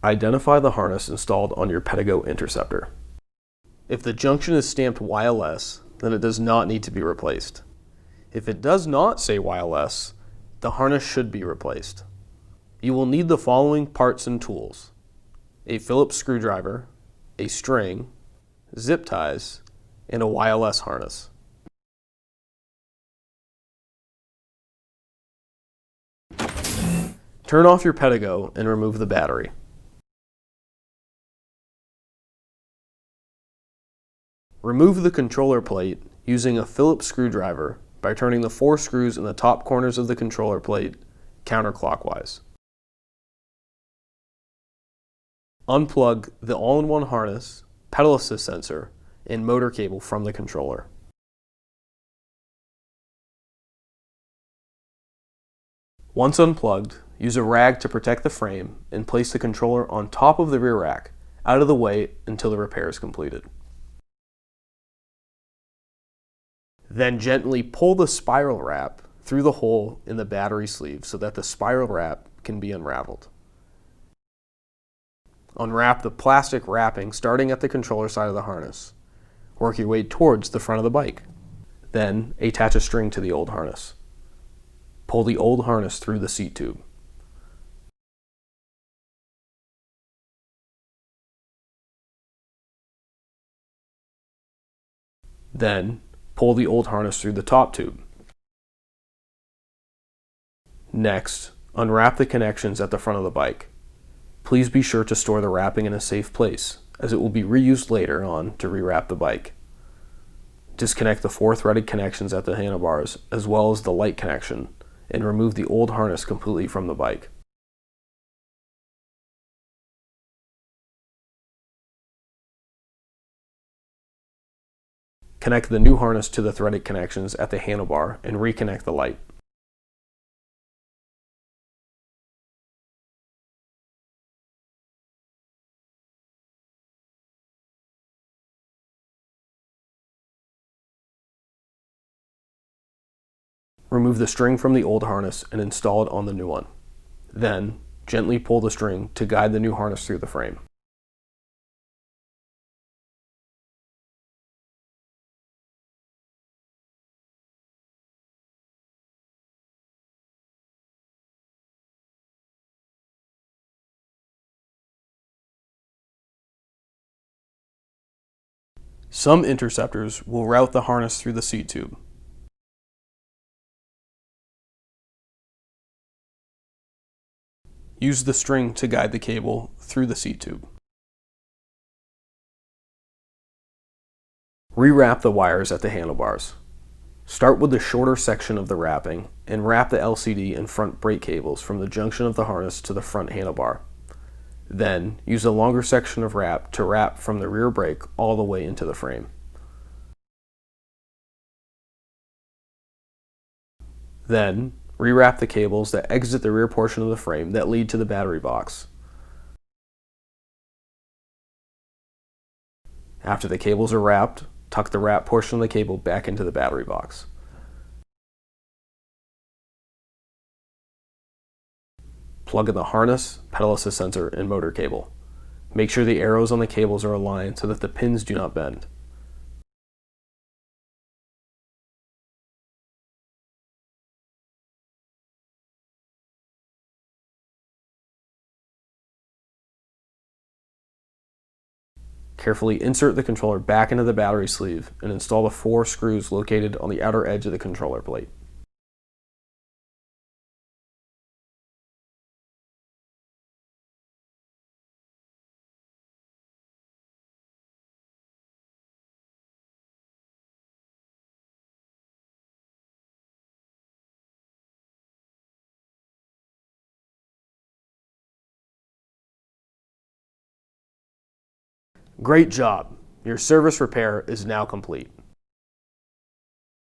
Identify the harness installed on your Pedego Interceptor. If the junction is stamped YLS, then it does not need to be replaced. If it does not say YLS, the harness should be replaced. You will need the following parts and tools: a Phillips screwdriver, a string, zip ties, and a YLS harness. Turn off your Pedego and remove the battery. Remove the controller plate using a Phillips screwdriver by turning the 4 screws in the top corners of the controller plate counterclockwise. Unplug the all-in-one harness, pedal assist sensor, and motor cable from the controller. Once unplugged, use a rag to protect the frame and place the controller on top of the rear rack, out of the way until the repair is completed. Then gently pull the spiral wrap through the hole in the battery sleeve so that the spiral wrap can be unraveled. Unwrap the plastic wrapping starting at the controller side of the harness. Work your way towards the front of the bike. Then attach a string to the old harness. Pull the old harness through the seat tube. Then pull the old harness through the top tube. Next, unwrap the connections at the front of the bike. Please be sure to store the wrapping in a safe place, as it will be reused later on to rewrap the bike. Disconnect the 4 threaded connections at the handlebars, as well as the light connection, and remove the old harness completely from the bike. Connect the new harness to the threaded connections at the handlebar and reconnect the light. Remove the string from the old harness and install it on the new one. Then, gently pull the string to guide the new harness through the frame. Some interceptors will route the harness through the seat tube. Use the string to guide the cable through the seat tube. Rewrap the wires at the handlebars. Start with the shorter section of the wrapping and wrap the LCD and front brake cables from the junction of the harness to the front handlebar. Then, use a longer section of wrap to wrap from the rear brake all the way into the frame. Then, rewrap the cables that exit the rear portion of the frame that lead to the battery box. After the cables are wrapped, tuck the wrap portion of the cable back into the battery box. Plug in the harness, pedal assist sensor, and motor cable. Make sure the arrows on the cables are aligned so that the pins do not bend. Carefully insert the controller back into the battery sleeve and install the 4 screws located on the outer edge of the controller plate. Great job! Your service repair is now complete.